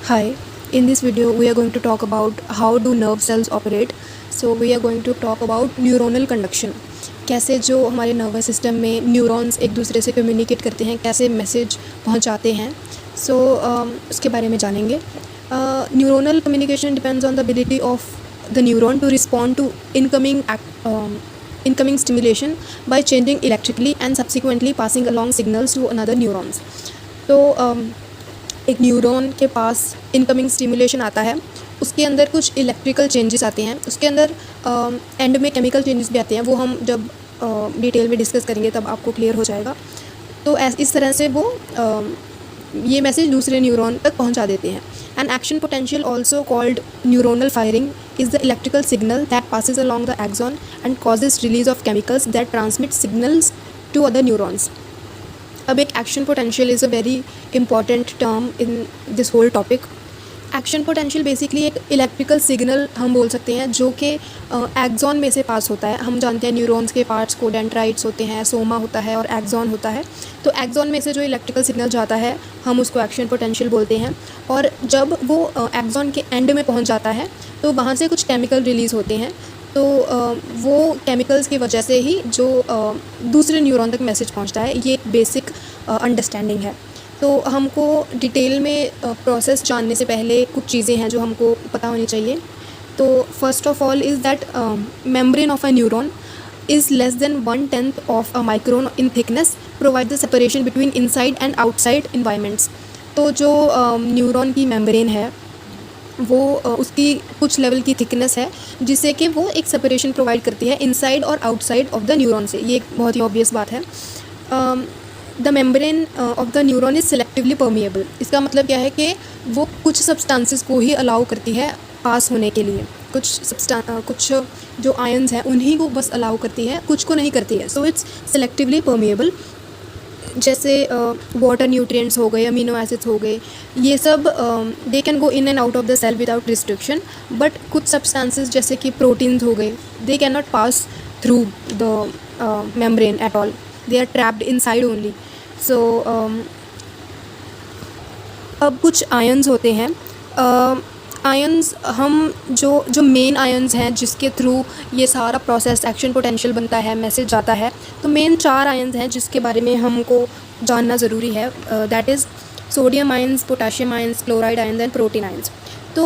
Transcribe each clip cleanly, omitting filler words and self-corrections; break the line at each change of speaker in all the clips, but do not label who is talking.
Hi, in this video we are going to talk about how do nerve cells operate. So we are going to talk about neuronal conduction. कैसे जो हमारे nervous system में neurons एक दूसरे से communicate करते हैं, कैसे मैसेज पहुंचाते हैं. सो उसके बारे में जानेंगे. Neuronal communication depends on the ability of the neuron to respond to incoming stimulation by changing electrically and subsequently passing along signals to another neurons. तो एक न्यूरॉन के पास इनकमिंग स्टिमुलेशन आता है, उसके अंदर कुछ इलेक्ट्रिकल चेंजेस आते हैं, उसके अंदर एंड में केमिकल चेंजेस भी आते हैं. वो हम जब डिटेल में डिस्कस करेंगे तब आपको क्लियर हो जाएगा. तो इस तरह से वो ये मैसेज दूसरे न्यूरॉन तक पहुंचा देते हैं. N action potential also called neuronal firing is the electrical signal that passes along the axon and causes release of chemicals that transmit signals to other neurons. अब एक action potential is a very important term in this whole topic. Action potential basically एक electrical signal हम बोल सकते हैं जो कि axon में से पास होता है. हम जानते हैं न्यूरॉन्स के पार्ट्स को डेंड्राइट्स होते हैं, सोमा होता है और एक्सॉन होता है. तो एक्सॉन में से जो इलेक्ट्रिकल सिग्नल जाता है हम उसको एक्शन पोटेंशियल बोलते हैं. और जब वो एक्सॉन के एंड में पहुंच जाता है तो वहाँ से कुछ केमिकल रिलीज़ होते हैं. तो वो केमिकल्स की वजह से ही जो दूसरे न्यूरॉन तक मैसेज पहुंचता है. ये एक बेसिक अंडरस्टैंडिंग है. तो हमको डिटेल में प्रोसेस जानने से पहले कुछ चीज़ें हैं जो हमको पता होनी चाहिए. तो first of all is that membrane of a neuron is less than 1/10 of a micron in thickness, provide the separation between inside and outside environments. तो जो न्यूरॉन की मेम्ब्रेन है वो उसकी कुछ लेवल की थिकनेस है जिससे कि वो एक सेपरेशन प्रोवाइड करती है इनसाइड और आउटसाइड ऑफ द न्यूरॉन से. ये एक बहुत ही ऑब्वियस बात है. The membrane of the neuron is selectively permeable. इसका मतलब क्या है कि वो कुछ सब्सटेंसेस को ही अलाउ करती है पास होने के लिए. कुछ जो आयन्स हैं उन्हीं को बस अलाउ करती है, कुछ को नहीं करती है. So it's selectively permeable. जैसे वाटर न्यूट्रिएंट्स हो गए, अमीनो एसिड्स हो गए, ये सब they can go in and out of the cell without restriction. But कुछ सब्सटेंसेस जैसे कि प्रोटीन्स हो गए, they can not pass through the membrane at all. They are trapped inside only. So अब कुछ आयन्स होते हैं. आयन्स हम जो मेन आयन्स हैं जिसके थ्रू ये सारा प्रोसेस एक्शन पोटेंशियल बनता है, मैसेज जाता है. तो मेन 4 आयन्स हैं जिसके बारे में हमको जानना ज़रूरी है. That is sodium ions, potassium ions, chloride ions and protein ions. तो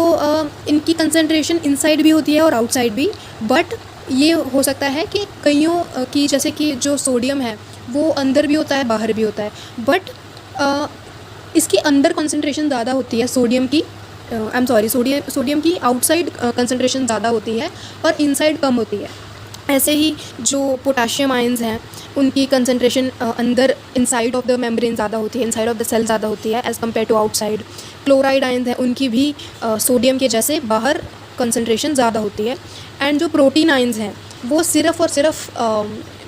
इनकी कंसनट्रेशन इनसाइड भी होती है और आउटसाइड भी. बट ये हो सकता है कि कईयों की, जैसे कि जो सोडियम है वो अंदर भी होता है, बाहर भी होता है. बट इसकी अंदर कंसनट्रेशन ज़्यादा होती है सोडियम की. सोडियम की आउटसाइड कंसनट्रेशन ज़्यादा होती है और इनसाइड कम होती है. ऐसे ही जो पोटाशियम आयन्स हैं उनकी कंसनट्रेशन अंदर इनसाइड ऑफ द मेम्ब्रेन ज़्यादा होती है, इनसाइड ऑफ द सेल ज़्यादा होती है as compare to outside. Chloride ions हैं उनकी भी सोडियम के जैसे बाहर कंसनट्रेशन ज़्यादा होती है. एंड जो प्रोटीन आयन्स हैं वो सिर्फ़ और सिर्फ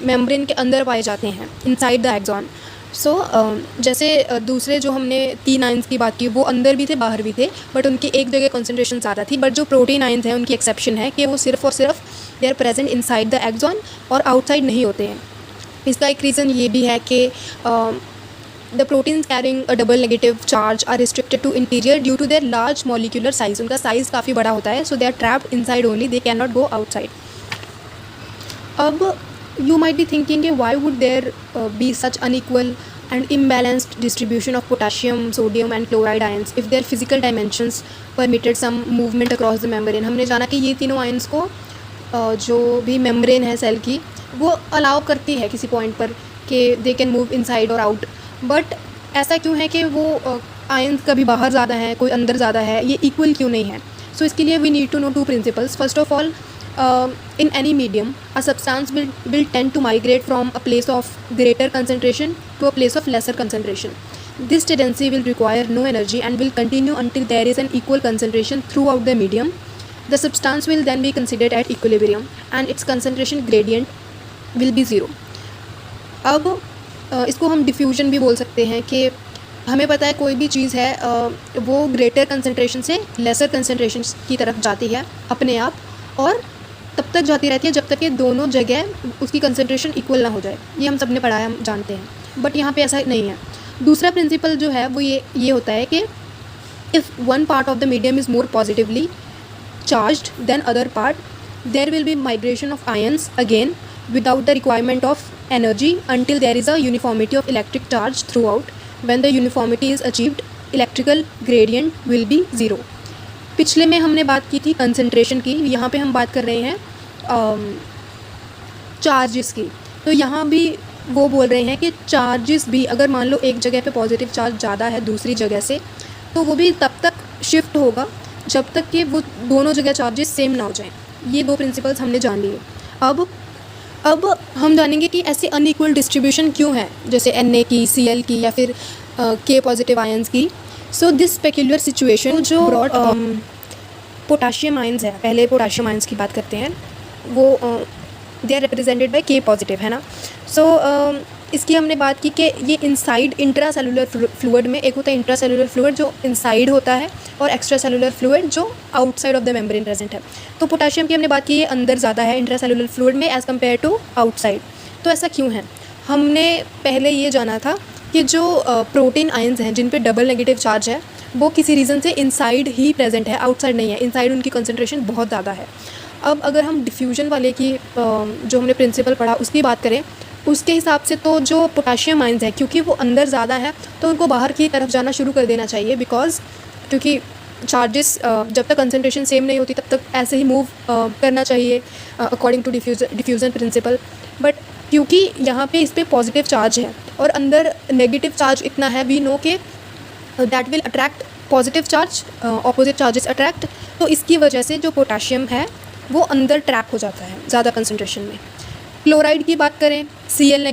मेम्ब्रेन के अंदर पाए जाते हैं, इनसाइड द एक्सॉन. सो जैसे दूसरे जो हमने 3 आयन्स की बात की वो अंदर भी थे, बाहर भी थे, बट उनकी एक जगह कंसनट्रेशन ज़्यादा थी. बट जो प्रोटीन आयन्स हैं उनकी एक्सेप्शन है कि वो सिर्फ़ और सिर्फ they are present inside the axon और आउटसाइड नहीं होते हैं. इसका एक रीज़न ये भी है कि the proteins carrying a double negative charge are restricted to interior due to their large molecular size. उनका साइज़ काफ़ी बड़ा होता है, so they are trapped inside only, they can not go outside. अब you might be thinking why would there be such unequal and imbalanced distribution of potassium, sodium and chloride ions if their physical dimensions permitted some movement across the membrane. हमने जाना कि ये तीनों ions को जो भी membrane है cell की वो अलाउ करती है किसी पॉइंट पर कि दे कैन मूव इनसाइड और आउट. बट ऐसा क्यों है कि वो आयन्स कभी बाहर ज़्यादा है, कोई अंदर ज़्यादा है, ये इक्वल क्यों नहीं है? सो इसके लिए we need to know 2 principles. First of all, in any medium, a substance will tend to migrate from a place of greater concentration to a place of lesser concentration. This tendency will require no energy and will continue until there is an equal concentration throughout the medium. The substance will then be considered at equilibrium and its concentration gradient will be 0. अब इसको हम diffusion भी बोल सकते हैं कि हमें पता है कोई भी चीज़ है वो ग्रेटर कंसनट्रेशन से लेसर कंसनट्रेशन की तरफ जाती है अपने आप, और तब तक जाती रहती है जब तक कि दोनों जगह उसकी कंसंट्रेशन इक्वल ना हो जाए. ये हम सब ने पढ़ा है, हम जानते हैं. बट यहाँ पे ऐसा नहीं है. दूसरा प्रिंसिपल जो है वो ये होता है कि If one part of the medium is more positively charged than other part, there will be migration of ions again without the requirement of energy until there is a uniformity of electric charge throughout. When the uniformity is achieved, electrical gradient will be zero. पिछले में हमने बात की थी concentration की, यहाँ पे हम बात कर रहे हैं चार्जेस की। तो यहाँ भी वो बोल रहे हैं कि चार्जेस भी अगर मान लो एक जगह पे पॉजिटिव चार्ज ज़्यादा है दूसरी जगह से, तो वो भी तब तक शिफ्ट होगा जब तक कि वो दोनों जगह चार्जेस सेम ना हो जाएं। ये दो प्रिंसिपल्स हमने जान लिए। अब हम जानेंगे कि ऐसे अनइक्वल डिस्ट्रीब्यूशन क्यों है, जैसे Na की, Cl की या फिर K पॉजिटिव आयंस की। सो दिस पेक्यूलियर सिचुएशन जो ब्रॉड पोटाशियम आयंस है, पहले पोटाशियम आयंस की बात करते हैं, वो they are represented by K positive, है ना। सो इसकी हमने बात की कि ये इनसाइड इंट्रा सेलुलर फ्लूइड में, एक होता है इंट्रा सेलुलर फ्लूइड जो इनसाइड होता है और एक्स्ट्रा सेलुलर फ्लूइड जो outside of the membrane present है। तो पोटाशियम की हमने बात की ये अंदर ज़्यादा है इंट्रा सेलुलर फ्लूइड में एज़ कम्पेयर टू आउटसाइड। तो ऐसा क्यों है? हमने पहले ये जाना था कि जो प्रोटीन आयंस हैं जिन पे डबल नेगेटिव चार्ज है वो किसी रीज़न से इनसाइड ही प्रेजेंट है, आउटसाइड नहीं है। इनसाइड उनकी कंसंट्रेशन बहुत ज़्यादा है। अब अगर हम डिफ्यूजन वाले की जो हमने प्रिंसिपल पढ़ा उसकी बात करें, उसके हिसाब से तो जो पोटाशियम आयंस है क्योंकि वो अंदर ज़्यादा है तो उनको बाहर की तरफ जाना शुरू कर देना चाहिए, बिकॉज क्योंकि चार्जेस जब तक कंसंट्रेशन सेम नहीं होती तब तक ऐसे ही मूव करना चाहिए according to diffusion principle. But क्योंकि यहाँ पे इस पर पॉजिटिव चार्ज है और अंदर नेगेटिव चार्ज इतना है, वी नो के that will attract positive charge, opposite charges attract. तो इसकी वजह से जो पोटाशियम है वो अंदर ट्रैप हो जाता है ज़्यादा कंसंट्रेशन में। क्लोराइड की बात करें, Cl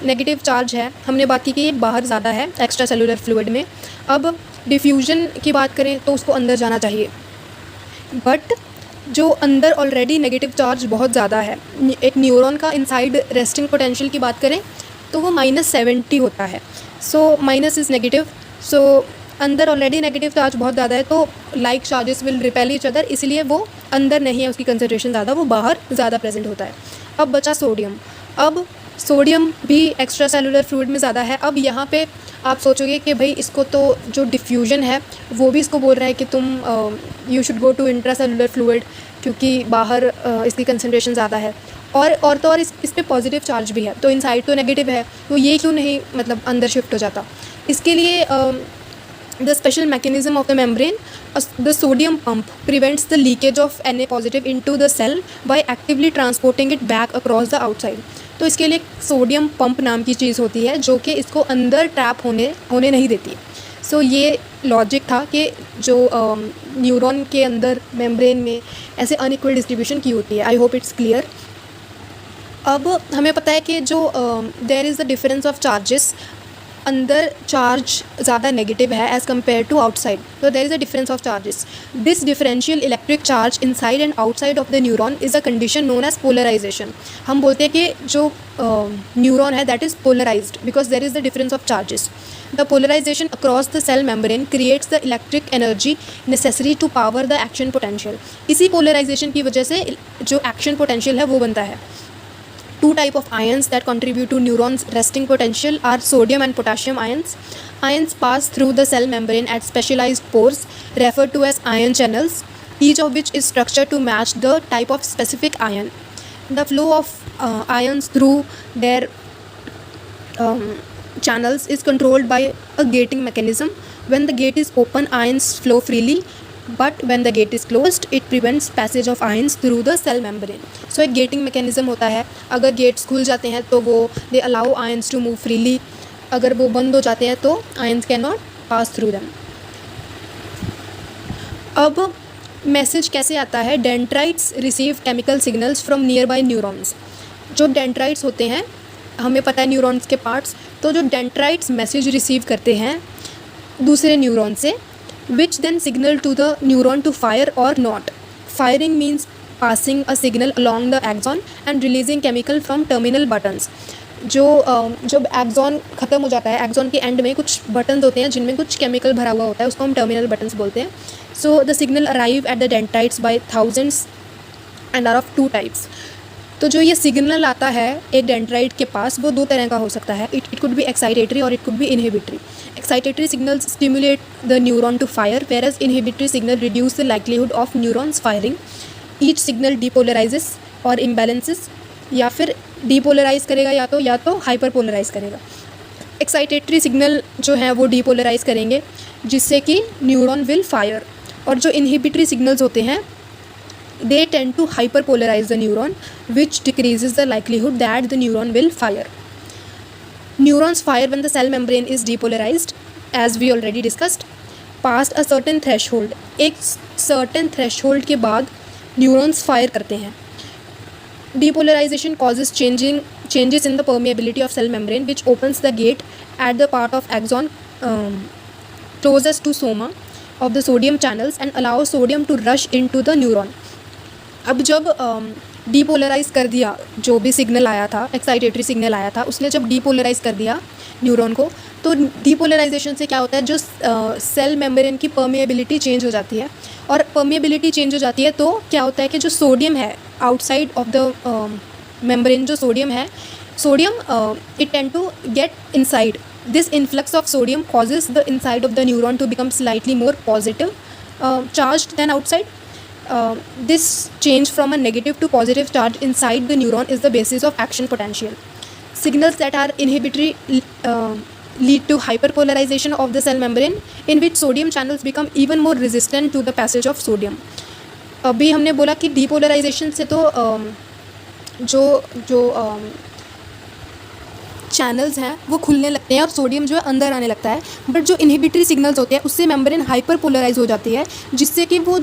नेगेटिव चार्ज है, हमने बात की कि ये बाहर ज़्यादा है एक्स्ट्रा सेलुलर फ्लूइड में। अब डिफ्यूजन की बात करें तो उसको अंदर जाना चाहिए, बट जो अंदर ऑलरेडी नेगेटिव चार्ज बहुत ज़्यादा है, एक न्यूरॉन का इनसाइड रेस्टिंग पोटेंशियल की बात करें तो वो -70 होता है। सो माइनस इज़ नेगेटिव, सो अंदर ऑलरेडी नेगेटिव चार्ज बहुत ज़्यादा है तो like charges will repel each other, इसलिए वो अंदर नहीं है, उसकी कंसंट्रेशन ज़्यादा, वो बाहर ज़्यादा प्रेजेंट होता है। अब बचा सोडियम। अब सोडियम भी एक्स्ट्रा सेलुलर फ्लूइड में ज़्यादा है। अब यहाँ पे आप सोचोगे कि भाई इसको तो जो डिफ्यूजन है वो भी इसको बोल रहा है कि तुम you should go to intra cellular fluid क्योंकि बाहर इसकी कंसंट्रेशन ज़्यादा है, और तो और इस पे पॉजिटिव चार्ज भी है, तो इनसाइड तो नेगेटिव है, तो ये क्यों नहीं मतलब अंदर शिफ्ट हो जाता। इसके लिए the special mechanism of the membrane, the sodium pump prevents the leakage of Na positive into the cell by actively transporting it back across the outside। तो इसके लिए सोडियम पंप नाम की चीज़ होती है जो कि इसको अंदर ट्रैप होने नहीं देती। सो ये लॉजिक था कि जो न्यूरॉन के अंदर मेम्ब्रेन में ऐसे अनइक्वल डिस्ट्रीब्यूशन की होती है। I hope it's clear. अब हमें पता है कि जो there is the difference of charges, अंदर चार्ज ज़्यादा नेगेटिव है एज़ कम्पेयर टू आउटसाइड, तो there is a difference of charges. This differential electric charge inside and outside of the neuron is a condition known as polarization. हम बोलते हैं कि जो neuron है that is polarized because there is the difference of charges. The polarisation across the cell membrane creates the electric energy necessary to power the action potential. इसी polarization की वजह से जो एक्शन पोटेंशियल है वो बनता है। Two type of ions that contribute to neurons' resting potential are sodium and potassium ions. Ions pass through the cell membrane at specialized pores referred to as ion channels, each of which is structured to match the type of specific ion. The flow of ions through their channels is controlled by a gating mechanism. When the gate is open, ions flow freely, but when the gate is closed, it prevents passage of ions through the cell membrane. So एक gating mechanism होता है, अगर gates खुल जाते हैं तो वो they allow ions to move freely, अगर वो बंद हो जाते हैं तो ions cannot pass through them. अब मैसेज कैसे आता है? Dendrites receive chemical signals from near by neurons. जो डेंड्राइट्स होते हैं, हमें पता है न्यूरॉन्स के पार्ट्स, तो जो डेंड्राइट्स मैसेज रिसीव करते हैं दूसरे न्यूरॉन से, which then signal to the neuron to fire or not. Firing means passing a signal along the axon and releasing chemical from terminal buttons. जो जब एक्सॉन ख़त्म हो जाता है, एक्सॉन के एंड में कुछ बटन्स होते हैं जिनमें कुछ केमिकल भरा हुआ होता है, उसको हम टर्मिनल बटन्स बोलते हैं। So the signal arrive at the dendrites by thousands and are of two types. तो जो ये सिग्नल आता है एक डेंड्राइट के पास वो दो तरह का हो सकता है. इट कुड बी एक्साइटेटरी और it could be inhibitory. Excitatory signals stimulate the neuron to fire, whereas inhibitory signal reduce the likelihood of neurons firing. Each signal depolarizes और imbalances, या फिर depolarize करेगा या तो hyperpolarize करेगा. Excitatory signal जो है वो depolarize करेंगे जिससे कि न्यूरॉन विल फायर, और जो inhibitory signals होते हैं they tend to hyperpolarize the neuron, which decreases the likelihood that the neuron will fire. Neurons fire when the cell membrane is depolarized, as we already discussed. Past a certain threshold, एक certain threshold के बाद neurons fire करते हैं. Depolarization causes changes in the permeability of cell membrane, which opens the gate at the part of axon closest to soma of the sodium channels and allows sodium to rush into the neuron. अब जब डीपोलराइज़ कर दिया जो भी signal आया था, excitatory signal आया था, उसने जब डीपोलराइज़ कर दिया न्यूरॉन को, तो डीपोलराइजेशन से क्या होता है, जो सेल मेम्ब्रेन की परमेबिलिटी चेंज हो जाती है. और परमेबिलिटी चेंज हो जाती है तो क्या होता है कि जो सोडियम है आउटसाइड ऑफ द मेम्ब्रेन, जो सोडियम है, sodium it tend to get inside. This influx of sodium causes the inside of the neuron to become slightly more positive charged than outside. This change from a negative to positive charge inside the neuron is the basis of action potential. Signals that are inhibitory lead to hyperpolarization of the cell membrane, in which sodium channels become even more resistant to the passage of sodium. अभी हमने बोला कि depolarization से तो जो channels हैं वो खुलने लगते हैं और सोडियम जो है अंदर आने लगता है. बट जो इनहिबिटरी सिग्नल्स होते हैं उससे मेम्ब्रेन हाइपर पोलराइज हो जाती है, जिससे कि वो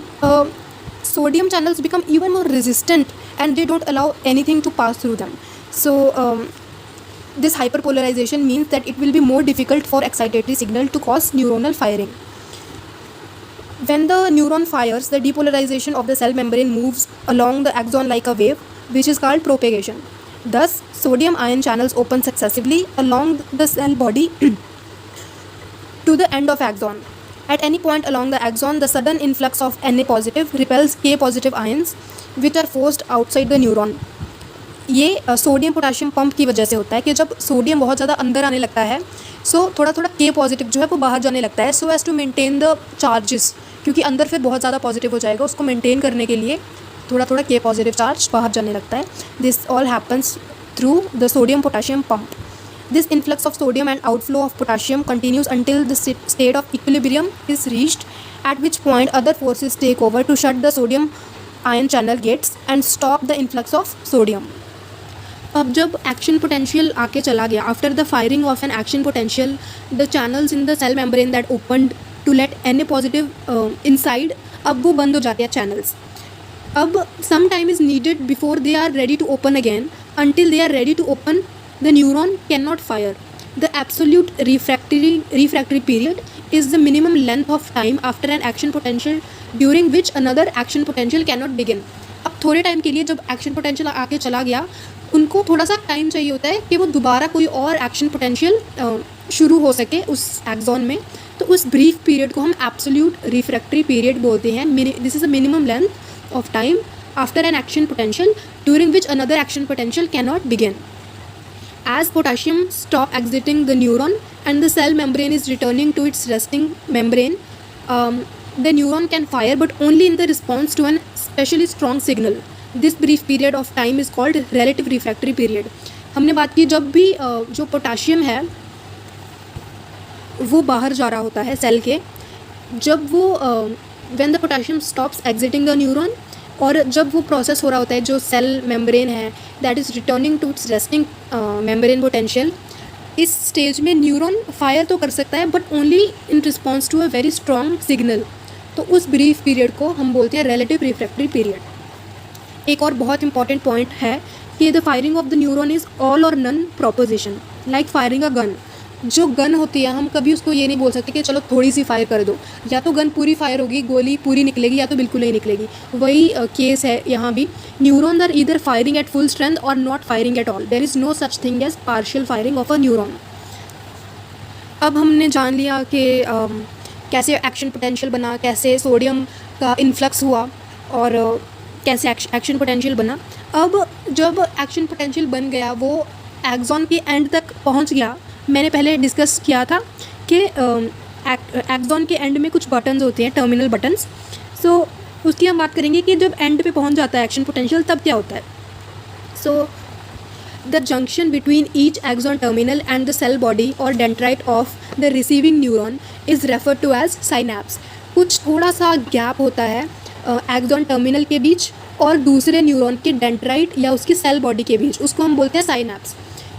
sodium channels become even more resistant and they don't allow anything to pass through them. So this hyperpolarization means that it will be more difficult for excitatory signal to cause neuronal firing. When the neuron fires, the depolarization of the cell membrane moves along the axon like a wave, which is called propagation. Thus, sodium ion channels open successively along the cell body to the end of axon. At any point along the axon, the sudden influx of Na positive repels K positive ions, which are forced outside the neuron. ये sodium potassium pump की वजह से होता है कि जब sodium बहुत ज़्यादा अंदर आने लगता है, सो थोड़ा थोड़ा K पॉजिटिव जो है वो बाहर जाने लगता है, so as to maintain the charges, क्योंकि अंदर फिर बहुत ज़्यादा पॉजिटिव हो जाएगा, उसको मेंटेन करने के लिए थोड़ा थोड़ा K पॉजिटिव चार्ज बाहर जाने लगता है. This all happens through the sodium potassium pump. This influx of sodium and outflow of potassium continues until the state of equilibrium is reached, at which point other forces take over to shut the sodium ion channel gates and stop the influx of sodium. अब जब action potential आके चला गया, after the firing of an action potential, the channels in the cell membrane that opened to let Na positive inside, अब वो बंद हो जाते हैं चैनल्स. अब some time is needed before they are ready to open again. until they are ready to open, the neuron cannot fire. The absolute refractory period is the minimum length of time after an action potential during which another action potential cannot begin. अब थोड़े time के लिए जब action potential आके चला गया, उनको थोड़ा सा टाइम चाहिए होता है कि वो दोबारा कोई और एक्शन पोटेंशियल शुरू हो सके उस एक्सॉन में. तो उस ब्रीफ पीरियड को हम एब्सोल्यूट रिफ्रैक्टरी पीरियड बोलते हैं. This is a minimum length of time after N action potential during which another action potential can not begin. As potassium stop exiting the neuron and the cell membrane is returning to its resting membrane, the neuron can fire, but only in the response to an especially strong signal. This brief period of time is called relative refractory period. हमने बात की जब भी जो potassium है वो बाहर जा रहा होता है सेल के, जब वो when the potassium stops exiting the neuron, और जब वो प्रोसेस हो रहा होता है जो सेल मेम्ब्रेन है that is returning to its resting membrane potential, इस स्टेज में न्यूरॉन फायर तो कर सकता है but only in response to a very strong signal. तो उस ब्रीफ पीरियड को हम बोलते हैं रिलेटिव रिफ्रैक्टरी पीरियड. एक और बहुत इंपॉर्टेंट पॉइंट है कि the firing of the neuron is all or none proposition, like firing a gun. जो गन होती है हम कभी उसको ये नहीं बोल सकते कि चलो थोड़ी सी फायर कर दो, या तो गन पूरी फायर होगी, गोली पूरी निकलेगी, या तो बिल्कुल नहीं निकलेगी. वही केस है यहाँ भी. Neuron are either firing at full strength or not firing at all. There is no such thing as partial firing of a neuron. अब हमने जान लिया कि कैसे एक्शन पोटेंशियल बना, कैसे सोडियम का इन्फ्लक्स हुआ, और कैसे एक्शन पोटेंशियल बना। अब जब एक्शन पोटेंशियल बन गया, वो एक्सॉन के एंड तक पहुंच गया। मैंने पहले डिस्कस किया था कि एक्सॉन के एंड में कुछ बटन्स होते हैं, टर्मिनल बटन्स। सो उसकी हम बात करेंगे कि जब एंड पे पहुंच जाता है एक्शन पोटेंशियल तब क्या होता है। So the junction between each axon terminal and the cell body or dendrite of the receiving neuron is referred to as synapse. कुछ थोड़ा सा गैप होता है एक्सॉन टर्मिनल के बीच और दूसरे न्यूरॉन के डेंड्राइट या उसकी सेल बॉडी के बीच, उसको हम बोलते हैं synapse.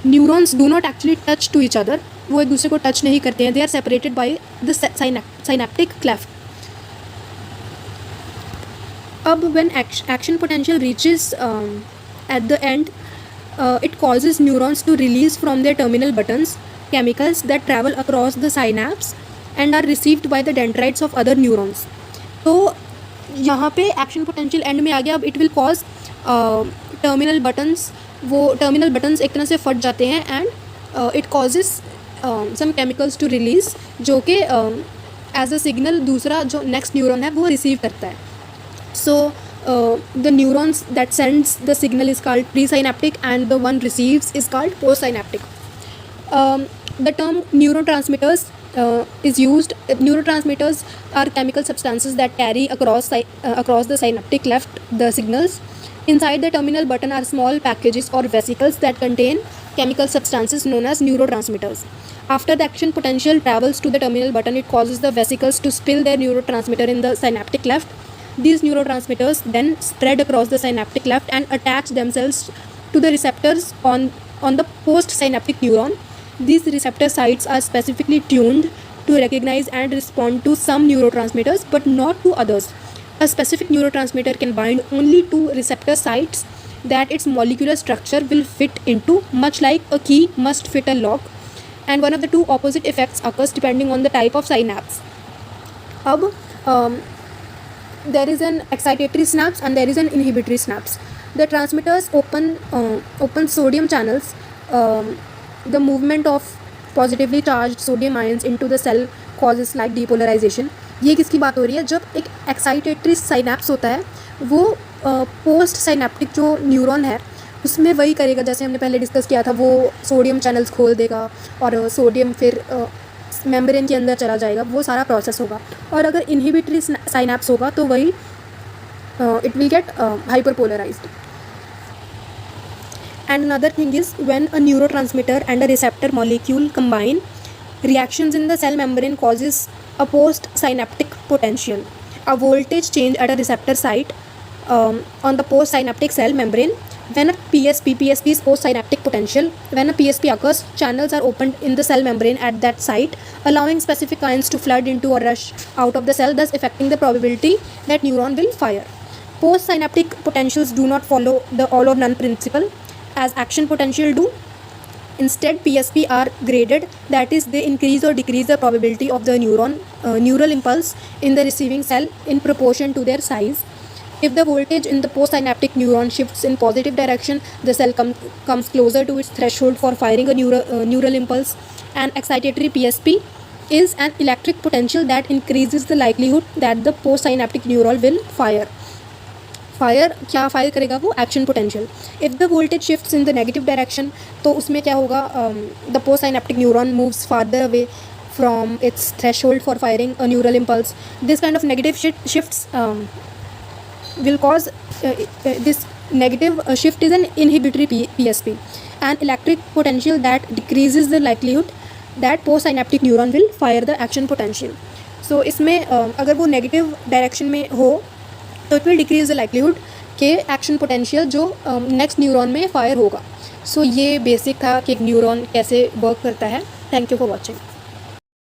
Neurons do not actually touch to each other, वो एक दूसरे को टच नहीं करते हैं। They are separated by the synaptic cleft. अब when action potential reaches at the end, it causes neurons to release from their terminal buttons chemicals that travel across the synapse and are received by the dendrites of other neurons. तो यहाँ पे action potential and में आ गया। अब it will cause terminal buttons, वो terminal buttons एक तरह से फट जाते हैं and it causes some chemicals to release, जो कि एज अ सिग्नल दूसरा जो नेक्स्ट न्यूरॉन है वो रिसीव करता है। सो the neurons that sends the signal is called presynaptic and the one receives is called postsynaptic. The term neurotransmitters is used. Neurotransmitters are chemical substances that carry across the synaptic cleft the signals. Inside the terminal button are small packages or vesicles that contain chemical substances known as neurotransmitters. After the action potential travels to the terminal button, it causes the vesicles to spill their neurotransmitter in the synaptic cleft. These neurotransmitters then spread across the synaptic cleft and attach themselves to the receptors on the postsynaptic neuron. These receptor sites are specifically tuned to recognize and respond to some neurotransmitters but not to others. A specific neurotransmitter can bind only to receptor sites that its molecular structure will fit into, much like a key must fit a lock, and one of the two opposite effects occurs depending on the type of synapse. अब there is an excitatory synapse and there is an inhibitory synapse. The transmitters open sodium channels. The movement of positively charged sodium ions into the cell causes slight depolarization. ये किसकी बात हो रही है? जब एक excitatory synapse होता है, वो पोस्ट साइनेप्टिक जो न्यूरॉन है उसमें वही करेगा जैसे हमने पहले डिस्कस किया था, वो सोडियम चैनल्स खोल देगा और सोडियम फिर मेम्ब्रेन के अंदर चला जाएगा, वो सारा प्रोसेस होगा। और अगर इनहिबिटरी साइनैप्स होगा तो वही it will get hyperpolarized. And another thing is when a neurotransmitter and a receptor molecule combine, reactions in the cell membrane causes a post-synaptic potential, a voltage change at a receptor site on the post-synaptic cell membrane. When a PSP is post-synaptic potential. When a PSP occurs, channels are opened in the cell membrane at that site, allowing specific ions to flood into or rush out of the cell, thus affecting the probability that neuron will fire. Post-synaptic potentials do not follow the all or none principle as action potential do. Instead, PSP are graded, that is, they increase or decrease the probability of the neural impulse in the receiving cell in proportion to their size. If the voltage in the postsynaptic neuron shifts in positive direction, the cell comes closer to its threshold for firing a neural impulse. An excitatory PSP is an electric potential that increases the likelihood that the postsynaptic neuron will fire. क्या fire करेगा वो? Action potential. If the voltage shifts in the negative direction, तो उसमें क्या होगा? The postsynaptic neuron moves farther away from its threshold for firing a neural impulse. This kind of negative shifts will cause this negative shift is an inhibitory PSP, an electric potential that decreases the likelihood that postsynaptic neuron will fire the action potential. So इसमें अगर वो negative direction में हो तो it will decrease the likelihood कि action potential जो next neuron में fire होगा. सो ये बेसिक था कि एक न्यूरॉन कैसे वर्क करता है. Thank you for watching.